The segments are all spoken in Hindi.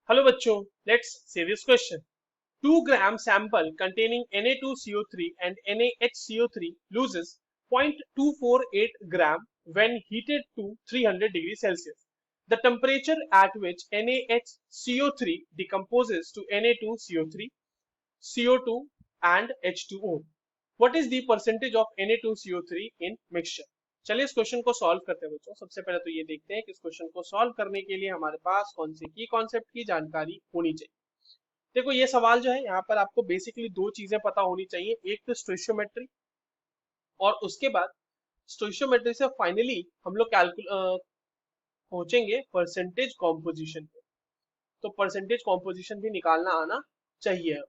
Hello बच्चों, let's see this question. 2 gram sample containing Na2CO3 and NaHCO3 loses 0.248 gram when heated to 300 degrees Celsius. The temperature at which NaHCO3 decomposes to Na2CO3, CO2 and H2O. What is the percentage of Na2CO3 in mixture? चलिए इस क्वेश्चन को सॉल्व करते हैं बच्चों। सबसे पहले तो ये देखते हैं कि इस क्वेश्चन को सॉल्व करने के लिए हमारे पास कौन से की कॉन्सेप्ट की जानकारी होनी चाहिए। देखो ये सवाल जो है यहाँ पर आपको बेसिकली दो चीजें पता होनी चाहिए, एक तो स्टोइशियोमेट्री और उसके बाद स्टोइशियोमेट्री से फाइनली हम लोग पहुंचेंगे परसेंटेज कॉम्पोजिशन पे। तो परसेंटेज कॉम्पोजिशन भी निकालना आना चाहिए।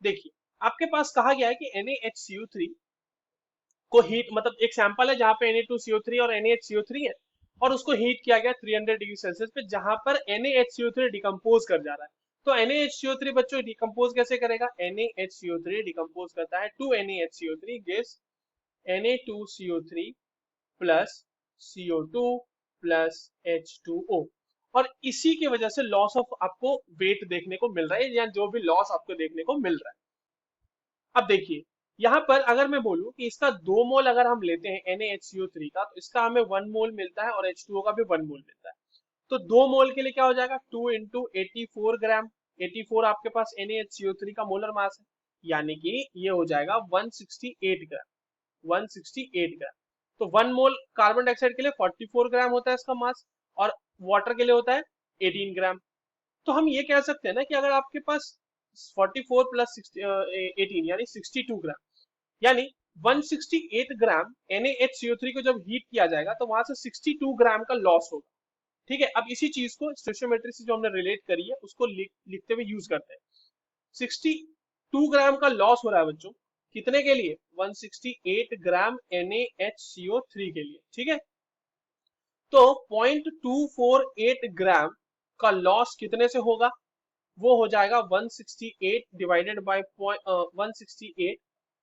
देखिए आपके पास कहा गया है कि NaHCO3 को हीट, मतलब एक सैंपल है जहां पे Na2CO3 और NaHCO3 है और उसको हीट किया गया 300 डिग्री सेल्सियस पे, जहां पर NaHCO3 डिकम्पोज कर जा रहा है। तो NaHCO3 बच्चों डिकम्पोज कैसे करेगा? NaHCO3 डिकम्पोज करता है 2 NaHCO3 gives Na2CO3 plus CO2 plus H2O, और इसी की वजह से लॉस ऑफ आपको वेट देखने को मिल रहा है, या जो भी लॉस आपको देखने को मिल रहा है। अब देखिए यहाँ पर अगर मैं बोलूं कि इसका 2 मोल अगर हम लेते हैं NaHCO3 का, तो इसका हमें 1 मोल मिलता है और H2O का भी 1 मोल मिलता है। तो 2 मोल के लिए क्या हो जाएगा? 2 इंटू 84 ग्राम। 84 आपके पास NaHCO3 का मोलर मास है, यानी कि ये हो जाएगा 168 ग्राम। 168 ग्राम। तो 1 मोल कार्बन डाइऑक्साइड के लिए 44 ग्राम होता है इसका मास, और वाटर के लिए होता है 18 ग्राम। तो हम ये कह सकते हैं ना कि अगर आपके पास 44 प्लस 18 यानी 62 ग्राम, यानी 168 ग्राम NaHCO3 को जब हीट किया जाएगा तो वहां से 62 ग्राम का लॉस होगा। ठीक है, अब इसी चीज को स्टोइशियोमेट्री से जो हमने रिलेट करी है उसको लिखते हुए यूज करते हैं। 62 ग्राम का लॉस हो रहा है बच्चों, कितने के लिए? 168 ग्राम NaHCO3 के लिए। ठीक है, तो 0.248 ग्राम का लॉस कितने से होगा? वो हो जाएगा 168 divided by 168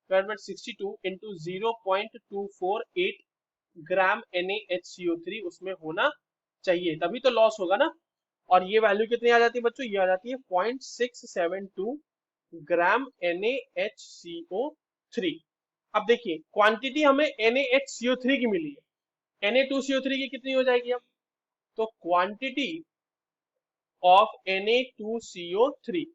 divided by 62 into 0.248 gram NaHCO3 उसमें होना चाहिए, तभी तो लॉस होगा ना। और ये वैल्यू कितनी आ जाती है बच्चों? ये आ जाती है 0.672 ग्राम NaHCO3। अब देखिए क्वांटिटी हमें NaHCO3 की मिली है, Na2CO3 की कितनी हो जाएगी? अब तो क्वांटिटी ऑफ Na2CO3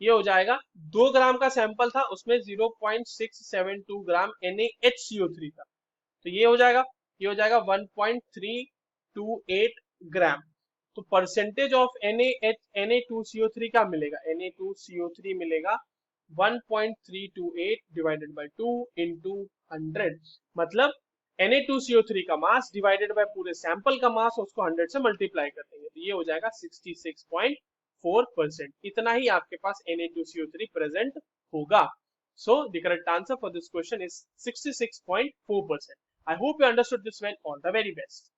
ये हो जाएगा, 2 ग्राम का सैंपल था उसमें 0.672 ग्राम NaHCO3 था, तो ये हो जाएगा, ये हो जाएगा 1.328 ग्राम। तो परसेंटेज ऑफ Na2CO3 क्या मिलेगा? Na2CO3 मिलेगा 1.328 डिवाइडेड बाय 2 इंटू 100, मतलब Na2CO3 का मास डिवाइडेड बाय पूरे सैंपल का मास, उसको 100 से मल्टीप्लाई कर देंगे तो ये हो जाएगा 66.4%। इतना ही आपके पास Na2CO3 प्रेजेंट होगा। So the correct answer for this question is 66.4%. I hope you understood this well. All the very best.